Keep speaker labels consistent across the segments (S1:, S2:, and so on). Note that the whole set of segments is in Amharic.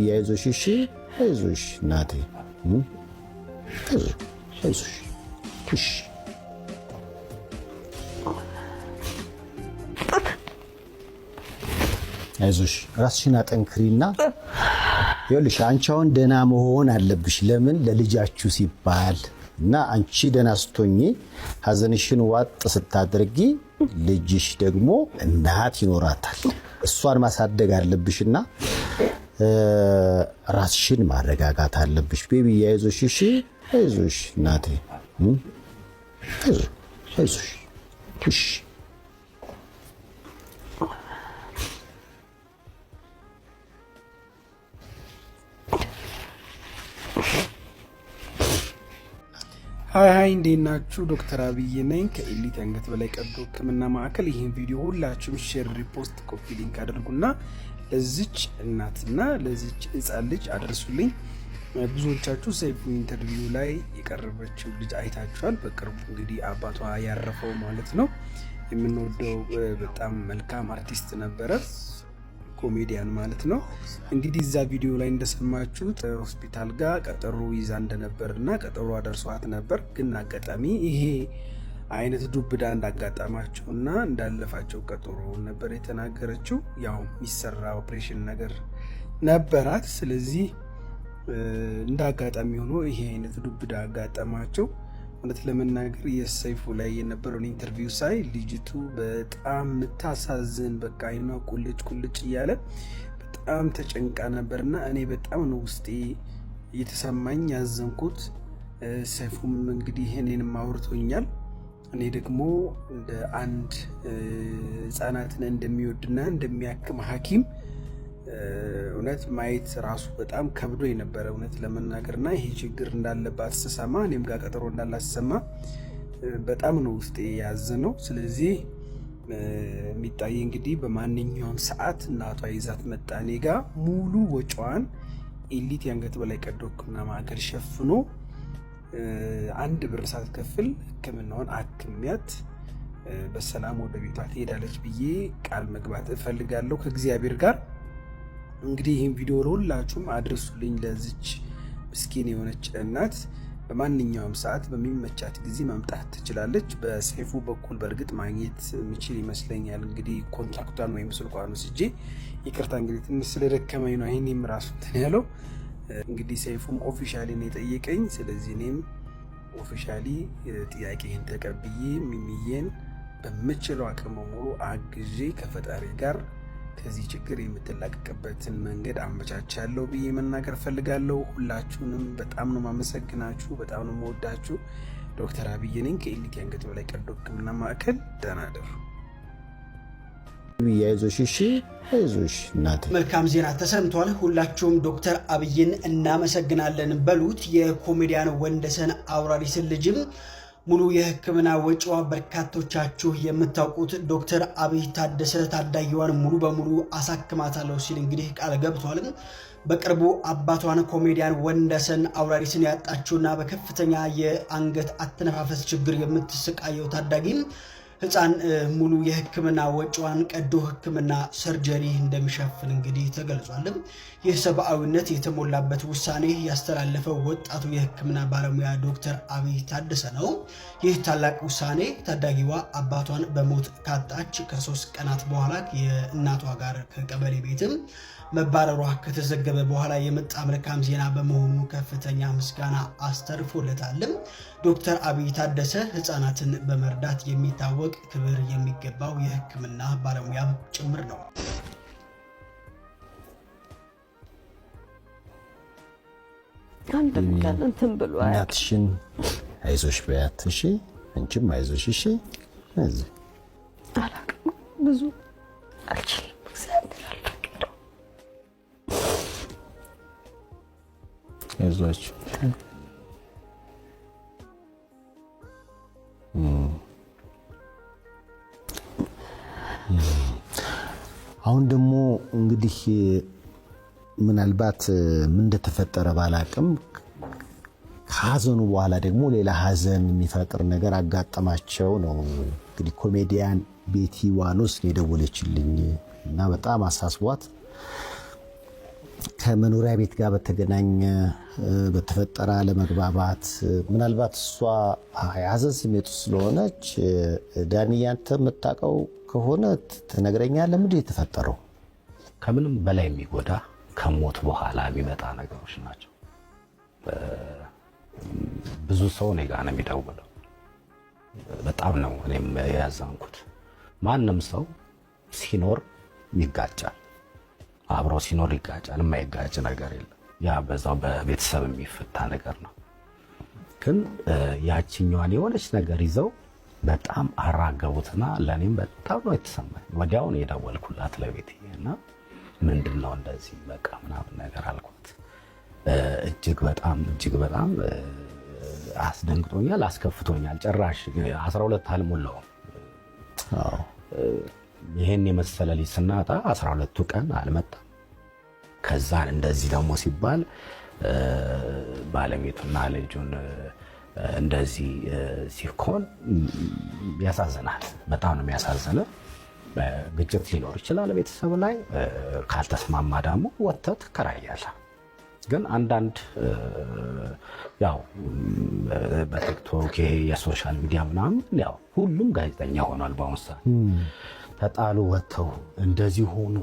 S1: ያይዞሽ እሺ አይዞሽ እናቴ አይዞሽ እሺ አይዞሽ ራስሽን አጠንክሪና ይኸውልሽ አንቺ አሁን ደህና መሆን አለብሽ። ለምን ለልጃችሁ ሲባል እና አንቺ ደህና ስትሆኚ ሀዘንሽን ዋጥ ስታደርጊ ልጅሽ ደግሞ እናት ይኖራታል። እሷን ማሳደግ አለብሽና ራስሽን ማረጋጋት አለብሽ። ቤቢ አይዞሽ እሺ አይዞሽ እናቴ አይዞሽ እሺ
S2: ሃይ እንዴት ናችሁ? ዶክተር አብይ ነኝ ከኤሊት አንገት በላይ ቀዶ ሕክምና ማዕከል። ይህን ቪዲዮ ሁላችሁም ሼር፣ ሪፖስት፣ ኮፒ ሊንክ አድርጉና ለዚች እናትና ለዚች ሕፃን ልጅ አድርሱልኝ። ብዙዎቻችሁ ሰይፉ ኢንተርቪው ላይ የቀረበችው ልጅ አይታችኋል። በቅርቡ እንግዲህ አባቷ ያረፈው ማለት ነው። የምንወደው በጣም መልካም አርቲስት ነበረ፣ ኮሜዲያን ማለት ነው። እንግዲህ እዛ ቪዲዮ ላይ እንደሰማችሁት ሆስፒታል ጋር ቀጠሮ ይዛ እንደነበርና ቀጠሮ አደርሷት ነበር። ግን አጋጣሚ ይሄ አይነት ዱብዳ እንዳጋጠማቸውና እንዳለፋቸው ቀጠሮ ነበር የተናገረችው። ያው የሚሰራ ኦፕሬሽን ነገር ነበራት። ስለዚህ እንደ አጋጣሚ ሆኖ ይሄ አይነት ዱብዳ አጋጠማቸው። እውነት ለመናገር የሰይፉ ላይ የነበረውን ኢንተርቪው ሳይ ልጅቱ በጣም የምታሳዝን በቃ አይኗ ቁልጭ እያለ በጣም ተጨንቃ ነበርና እኔ በጣም ነው ውስጤ እየተሰማኝ ያዘንኩት። ሰይፉም እንግዲህ እኔንም አውርቶኛል። እኔ ደግሞ እንደ አንድ ህፃናትን እንደሚወድና እንደሚያክም ሐኪም እውነት ማየት ራሱ በጣም ከብዶ የነበረ እውነት ለመናገርና ይሄ ችግር እንዳለባት ስሰማ እኔም ጋር ቀጠሮ እንዳላት ስሰማ በጣም ነው ውስጤ ያዘነው። ስለዚህ የሚታይ እንግዲህ በማንኛውም ሰዓት እናቷ ይዛት መጣ እኔ ጋር ሙሉ ወጪዋን ኤሊት የአንገት በላይ ቀዶ ሕክምና ማዕከል ሸፍኖ 1 ብር ሳትከፍል ሕክምናውን አክሚያት በሰላም ወደ ቤቷ ትሄዳለች ብዬ ቃል መግባት እፈልጋለሁ ከእግዚአብሔር ጋር። እንግዲህ ይህን ቪዲዮ ለሁላችሁም አድርሱልኝ። ለዚች ምስኪን የሆነች እናት በማንኛውም ሰዓት በሚመቻት ጊዜ መምጣት ትችላለች። በሰይፉ በኩል በእርግጥ ማግኘት የሚችል ይመስለኛል። እንግዲህ ኮንታክቷን ወይም ስልኳን ወስጄ ይቅርታ እንግዲህ ትንሽ ስለደከመኝ ነው ይህኔም ራሱ እንትን ያለው። እንግዲህ ሰይፉም ኦፊሻሊ ነው የጠየቀኝ። ስለዚህ እኔም ኦፊሻሊ ጥያቄህን ተቀብዬ ሚሚዬን በምችለው አቅም ሙሉ አግዤ ከፈጣሪ ጋር ከዚህ ችግር የምትላቀቅበትን መንገድ አመቻቻለሁ ብዬ መናገር ፈልጋለሁ። ሁላችሁንም በጣም ነው ማመሰግናችሁ፣ በጣም ነው መወዳችሁ። ዶክተር አብይ ነኝ ከኤሊት የአንገት በላይ ቀዶ ሕክምና ማዕከል። ደህና እደሩ።
S1: አይዞሽ እሺ አይዞሽ እናቴ።
S3: መልካም ዜና ተሰምቷል። ሁላችሁም ዶክተር አብይን እናመሰግናለን በሉት። የኮሜዲያን ወንደሰን አውራሪስን ልጅም ሙሉ የሕክምና ወጪዋ በርካቶቻችሁ የምታውቁት ዶክተር አብይ ታደሰ ታዳጊዋን ሙሉ በሙሉ አሳክማታለሁ ሲል እንግዲህ ቃል ገብቷል። በቅርቡ አባቷን ኮሜዲያን ወንደሰን አውራሪስን ያጣችውና በከፍተኛ የአንገት አተነፋፈስ ችግር የምትሰቃየው ታዳጊ ህፃን ሙሉ የሕክምና ወጪዋን ቀዶ ሕክምና ሰርጀሪ እንደሚሸፍን እንግዲህ ተገልጿል። ይህ ሰብአዊነት የተሞላበት ውሳኔ ያስተላለፈው ወጣቱ የሕክምና ባለሙያ ዶክተር አብይ ታደሰ ነው። ይህ ታላቅ ውሳኔ ታዳጊዋ አባቷን በሞት ካጣች ከ3 ቀናት በኋላ የእናቷ ጋር ከቀበሌ ቤትም መባረሯ ከተዘገበ በኋላ የመጣ መልካም ዜና በመሆኑ ከፍተኛ ምስጋና አስተርፎለታል። ዶክተር አብይ ታደሰ ህፃናትን በመርዳት የሚታወቅ ክብር የሚገባው የሕክምና ባለሙያም ጭምር ነው።
S4: አንድም ቀን እንትን ብሎ
S1: እናትሽን አይዞሽ በያት እሺ። አንቺም አይዞሽ እሺ። እዚህ
S4: አላቅም ብዙ አልችልም። እግዚአብሔር አልፈቀደው።
S1: አይዟችሁ። አሁን ደግሞ እንግዲህ ምናልባት ምን እንደተፈጠረ ባላቅም ከሀዘኑ በኋላ ደግሞ ሌላ ሀዘን የሚፈጥር ነገር አጋጠማቸው ነው። እንግዲህ ኮሜዲያን ቤቲ ዋኖስ የደወለችልኝ እና በጣም አሳስቧት ከመኖሪያ ቤት ጋር በተገናኘ በተፈጠረ አለመግባባት ምናልባት እሷ የሀዘን ስሜት ስለሆነች ዳኒ ያንተ የምታውቀው ከሆነ ትነግረኛለህ? ምንድን ነው የተፈጠረው?
S5: ከምንም በላይ የሚጎዳ ከሞት በኋላ የሚመጣ ነገሮች ናቸው። ብዙ ሰው እኔ ጋር ነው የሚደውለው። በጣም ነው እኔም ያዘንኩት። ማንም ሰው ሲኖር ይጋጫል፣ አብሮ ሲኖር ይጋጫል። የማይጋጭ ነገር የለም። ያ በዛው በቤተሰብ የሚፈታ ነገር ነው። ግን ያችኛዋን የሆነች ነገር ይዘው በጣም አራገቡትና ለኔም በጣም ነው የተሰማኝ። ወዲያውን የደወልኩላት ለቤቴ እና ምንድነው እንደዚህ በቃ ምናምን ነገር አልኳት። እጅግ በጣም አስደንግጦኛል፣ አስከፍቶኛል። ጭራሽ 12 አልሞላውም። ይሄን የመሰለ ልጅ ስናጣ 12ቱ ቀን አልመጣም። ከዛ እንደዚህ ደግሞ ሲባል ባለቤቱና ልጁን እንደዚህ ሲኮን ያሳዝናል። በጣም ነው የሚያሳዝነው። ግጭት ሊኖር ይችላል ቤተሰብ ላይ። ካልተስማማ ደግሞ ወጥተህ ትከራያለህ። ግን አንዳንድ ያው በቲክቶክ የሶሻል ሚዲያ ምናምን ያው ሁሉም ጋዜጠኛ ሆኗል በአሁኑ ሰዓት። ተጣሉ ወጥተው እንደዚህ ሆኑ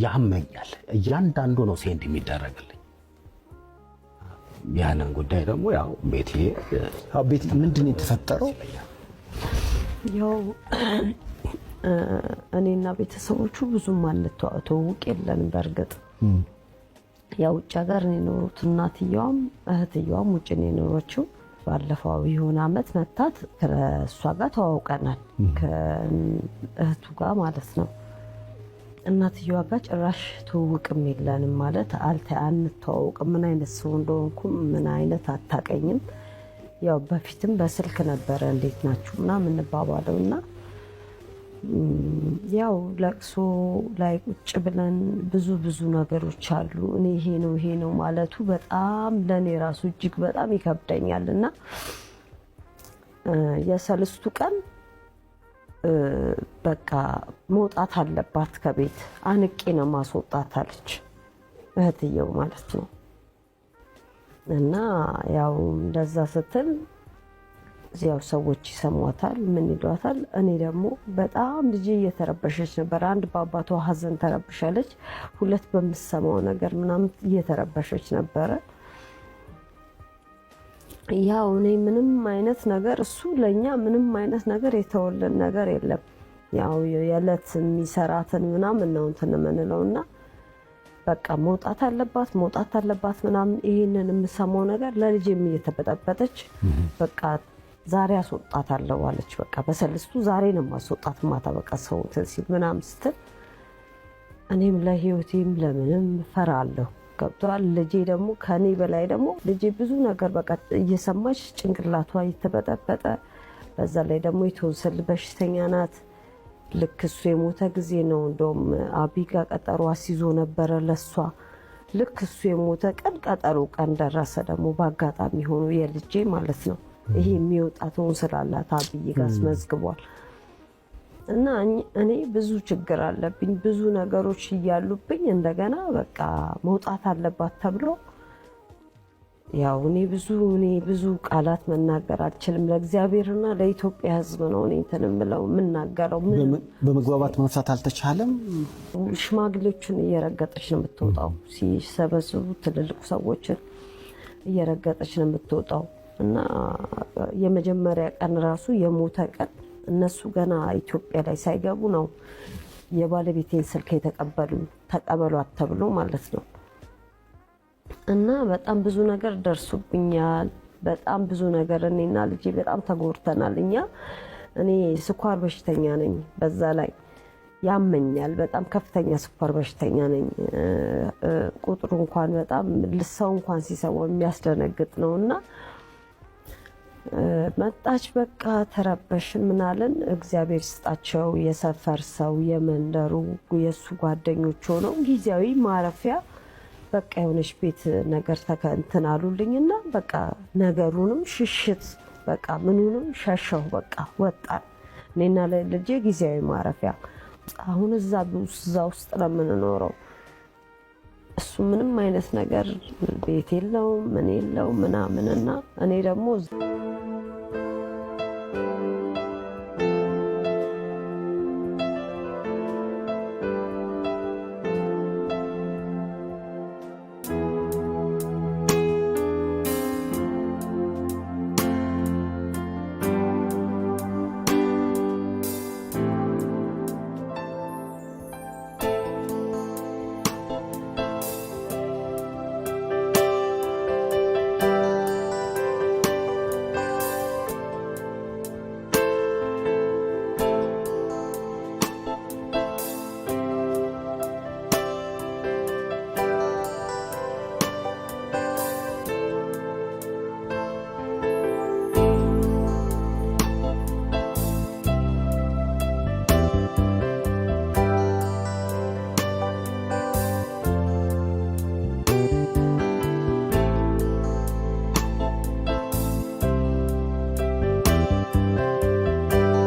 S5: ያመኛል። እያንዳንዱ ነው ሴንድ የሚደረግልኝ። ያንን ጉዳይ ደግሞ ያው ቤቴ
S1: ምንድን ነው የተፈጠረው?
S4: ያው እኔና ቤተሰቦቹ ብዙም አንተዋወቅ የለንም። በእርግጥ ያው ውጭ ሀገር ነው የኖሩት። እናትየዋም እህትየዋም ውጭ ነው የኖረችው። ባለፈው የሆነ አመት መታት ከእሷ ጋር ተዋውቀናል፣ ከእህቱ ጋር ማለት ነው። እናትየዋ ጋር ጭራሽ ትውውቅም የለንም ማለት አንተዋወቅም። ምን አይነት ሰው እንደሆንኩም ምን አይነት አታቀኝም። ያው በፊትም በስልክ ነበረ እንዴት ናችሁ ምናምን እንባባለውና ያው ለቅሶ ላይ ቁጭ ብለን ብዙ ነገሮች አሉ። እኔ ይሄ ነው ማለቱ በጣም ለኔ ራሱ እጅግ በጣም ይከብደኛልና የሰልስቱ ቀን በቃ መውጣት አለባት ከቤት አንቄ ነው ማስወጣት አለች እህትየው ማለት ነው። እና ያው እንደዛ ስትል ያው ሰዎች ይሰሟታል፣ ምን ይሏታል። እኔ ደግሞ በጣም ልጄ እየተረበሸች ነበር። አንድ በአባቷ ሀዘን ተረብሻለች፣ ሁለት በምሰማው ነገር ምናምን እየተረበሸች ነበረ። ያው እኔ ምንም አይነት ነገር እሱ ለኛ ምንም አይነት ነገር የተወለን ነገር የለም። ያው የዕለት የሚሰራትን ምናምን ነው እንትን የምንለውና በቃ መውጣት አለባት ምናምን። ይሄንን የምሰማው ነገር ለልጄም እየተበጠበጠች በቃ ዛሬ አስወጣታለሁ አለች። በቃ በሰልስቱ ዛሬ ነው ማስወጣት ማታ በቃ ሰው እንትን ሲል ምናምን ስትል እኔም ለህይወቴም ለምንም ፈራለሁ። ገብቷል። ልጄ ደግሞ ከኔ በላይ ደግሞ ልጄ ብዙ ነገር በቃ እየሰማች ጭንቅላቷ እየተበጠበጠ፣ በዛ ላይ ደግሞ የቶንስል በሽተኛ ናት። ልክ እሱ የሞተ ጊዜ ነው እንደውም አቢጋ ቀጠሮ አስይዞ ነበረ ለሷ። ልክ እሱ የሞተ ቀን ቀጠሮ ቀን ደረሰ። ደግሞ በአጋጣሚ ሆኖ የልጄ ማለት ነው ይሄ የሚወጣውን ስላላት አብይ ጋር አስመዝግቧል። እና እኔ ብዙ ችግር አለብኝ፣ ብዙ ነገሮች እያሉብኝ እንደገና በቃ መውጣት አለባት ተብሎ ያው እኔ ብዙ ቃላት መናገር አልችልም። ለእግዚአብሔርና ለኢትዮጵያ ሕዝብ ነው እኔ እንትን የምለው የምናገረው።
S1: በመግባባት መፍታት አልተቻለም።
S4: ሽማግሌዎችን እየረገጠች ነው የምትወጣው። ሲሰበስቡ ትልልቅ ሰዎችን እየረገጠች ነው የምትወጣው። እና የመጀመሪያ ቀን ራሱ የሞተ ቀን እነሱ ገና ኢትዮጵያ ላይ ሳይገቡ ነው የባለቤቴን ስልክ ተቀበሏት ተብሎ ማለት ነው። እና በጣም ብዙ ነገር ደርሶብኛል። በጣም ብዙ ነገር እኔና ልጄ በጣም ተጎድተናል። እኔ ስኳር በሽተኛ ነኝ፣ በዛ ላይ ያመኛል። በጣም ከፍተኛ ስኳር በሽተኛ ነኝ። ቁጥሩ እንኳን በጣም ልሰው እንኳን ሲሰማው የሚያስደነግጥ ነውና መጣች በቃ ተረበሽን ምናለን። እግዚአብሔር ስጣቸው የሰፈር ሰው የመንደሩ የሱ ጓደኞች ሆነው ጊዜያዊ ማረፊያ በቃ የሆነች ቤት ነገር ተከንትን አሉልኝና በቃ ነገሩንም ሽሽት በቃ ምኑንም ሸሸው በቃ ወጣን። እኔና ልጄ ጊዜያዊ ማረፊያ አሁን እዛ ውስጥ ነው የምንኖረው። እሱ ምንም አይነት ነገር ቤት የለውም ምን የለው ምናምንና እኔ ደግሞ